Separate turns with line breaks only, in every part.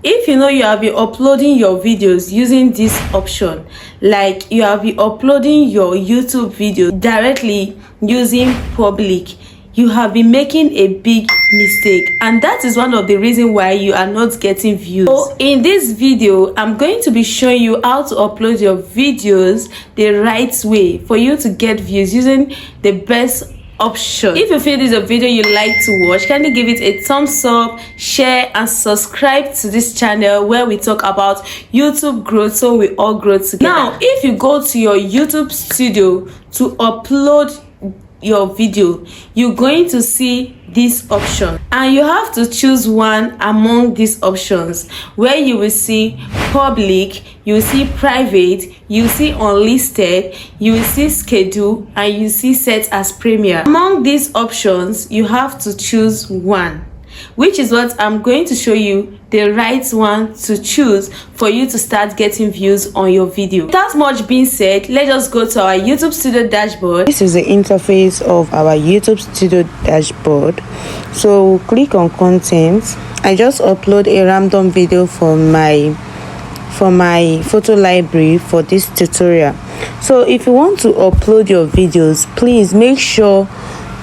If you know you have been uploading your videos using this option, like you have been uploading your YouTube video directly using public, you have been making a big mistake, and that is one of the reasons why you are not getting views. So in this video, I'm going to be showing you how to upload your videos the right way for you to get views using the best option. If you feel this is a video you like to watch, kindly give it a thumbs up, share and subscribe to this channel where we talk about YouTube growth, so we all grow together. Now if you go to your YouTube studio to upload your video, you're going to see this option and you have to choose one among these options, where you will see public, you will see private, you will see unlisted, you will see schedule, and you see set as premier. Among these options, you have to choose one, which is what I'm going to show you the right one to choose for you to start getting views on your video. Without much being said, let's just go to our YouTube Studio dashboard.
This is the interface of our YouTube Studio dashboard. So click on content. I just upload a random video from my photo library for this tutorial. So if you want to upload your videos, please make sure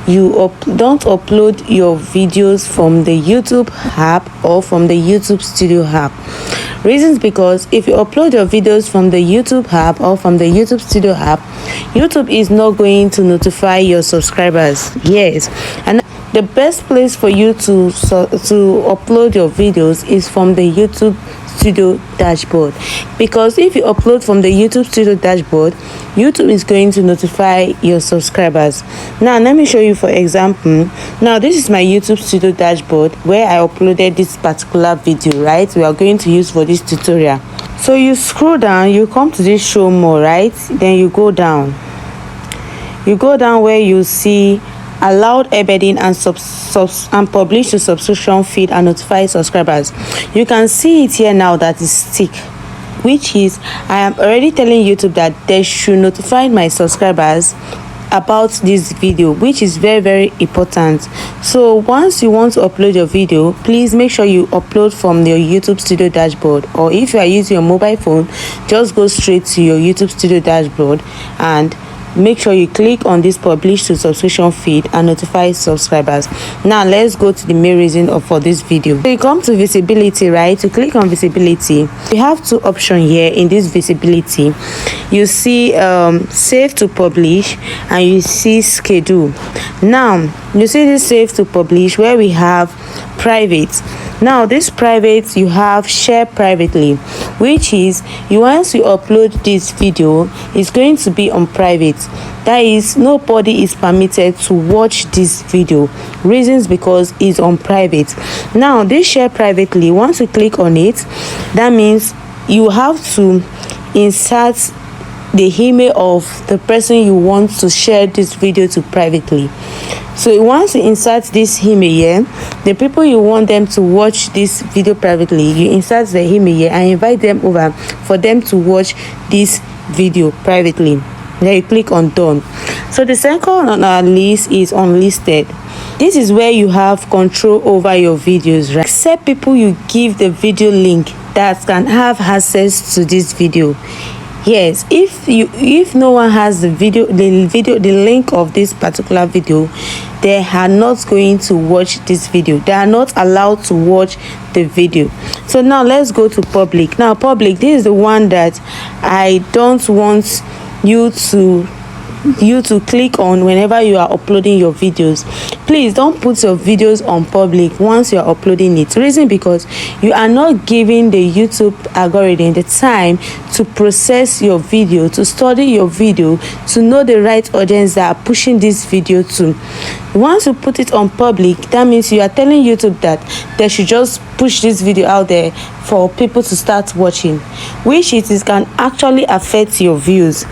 you don't upload your videos from the YouTube app or from the YouTube Studio app. Reasons: because if you upload your videos from the YouTube app or from the YouTube Studio app, YouTube is not going to notify your subscribers. Yes, and the best place for you to upload your videos is from the YouTube Studio dashboard, because if you upload from the YouTube Studio dashboard, YouTube is going to notify your subscribers. Now let me show you for example. Now this is my YouTube Studio dashboard where I uploaded this particular video, right? We are going to use for this tutorial. So you scroll down, you come to this show more, right? Then you go down where you see allowed embedding and publish to subscription feed and notify subscribers. You can see it here now that is tick, which is I am already telling YouTube that they should notify my subscribers about this video, which is very, very important. So once you want to upload your video, please make sure you upload from your YouTube Studio dashboard, or if you are using your mobile phone, just go straight to your YouTube Studio dashboard and make sure you click on this publish to subscription feed and notify subscribers. Now let's go to the main reason for this video. So you come to visibility, right? To click on visibility, you have two options here. In this visibility, you see save to publish and you see schedule. Now you see this save to publish where we have private. Now this private, you have share privately, which is once you upload this video, it's going to be on private. That is, nobody is permitted to watch this video. Reasons: because it's on private. Now this share privately, once you click on it, that means you have to insert the email of the person you want to share this video to privately. So once you insert this email here, the people you want them to watch this video privately, you insert the email here and invite them over for them to watch this video privately. Then you click on done. So the second on our list is unlisted. This is where you have control over your videos, right? Except people you give the video link that can have access to this video. Yes, if no one has the link of this particular video, they are not going to watch this video. They are not allowed to watch the video. So now let's go to public. Now public, this is the one that I don't want you to click on whenever you are uploading your videos. Please don't put your videos on public once you are uploading it. Reason: because you are not giving the YouTube algorithm the time to process your video, to study your video, to know the right audience that are pushing this video to. Once you put it on public, that means you are telling YouTube that they should just push this video out there for people to start watching, which can actually affect your views.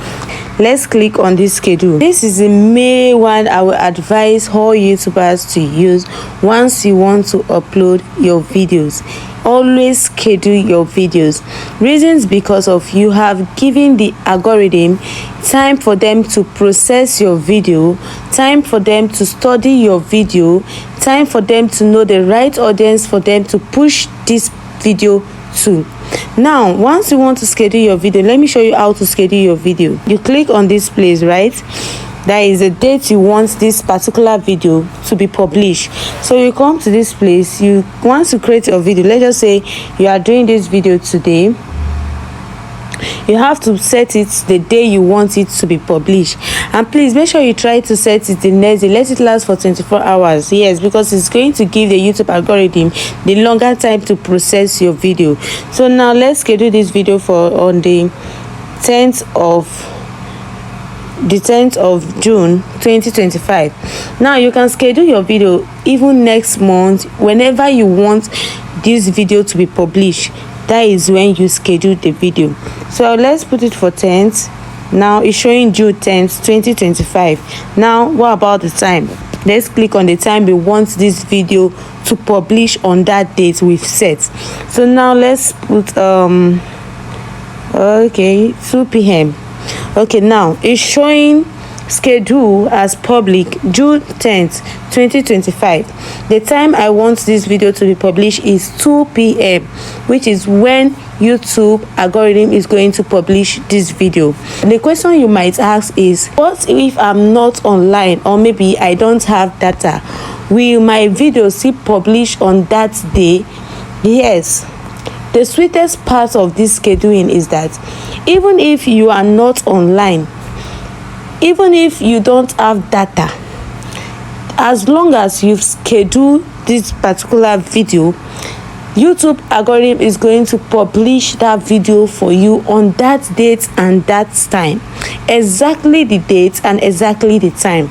Let's click on this schedule. This is the main one I will advise all YouTubers to use once you want to upload your videos. Always schedule your videos. Reasons: because of you have given the algorithm time for them to process your video, time for them to study your video, time for them to know the right audience for them to push this video too. Now once you want to schedule your video, let me show you how to schedule your video. You click on this place, right? There is a date you want this particular video to be published. So you come to this place, you want to create your video. Let's just say you are doing this video today. You have to set it the day you want it to be published, and please make sure you try to set it the next day. Let it last for 24 hours. Yes, because it's going to give the YouTube algorithm the longer time to process your video. So now let's schedule this video for on the 10th of June 2025. Now you can schedule your video even next month, whenever you want this video to be published. That is when you schedule the video. So let's put it for 10th. Now it's showing June 10th 2025. Now what about the time? Let's click on the time we want this video to publish on that date we've set. So now let's put 2 p.m. Okay, now it's showing schedule as public June 10th 2025. The time I want this video to be published is 2 p.m, which is when YouTube algorithm is going to publish this video. The question you might ask is, what if I'm not online, or maybe I don't have data? Will my video still publish on that day? Yes. The sweetest part of this scheduling is that even if you are not online, even if you don't have data, as long as you've scheduled this particular video, YouTube algorithm is going to publish that video for you on that date and that time. Exactly the date and exactly the time.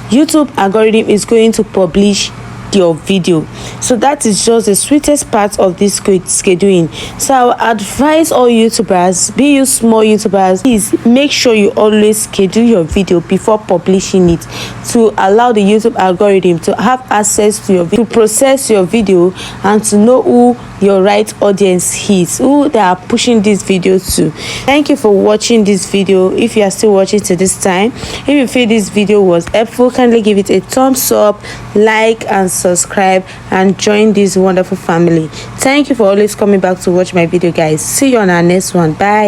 YouTube algorithm is going to publish your video. So that is just the sweetest part of this scheduling. So I advise all YouTubers, be you small YouTubers, please make sure you always schedule your video before publishing it, to allow the YouTube algorithm to have access to your video, to process your video, and to know who your right audience is, who they are pushing this video to. Thank you for watching this video. If you are still watching to this time, if you feel this video was helpful, kindly give it a thumbs up, like and subscribe, and join this wonderful family. Thank you for always coming back to watch my video, guys. See you on our next one. Bye.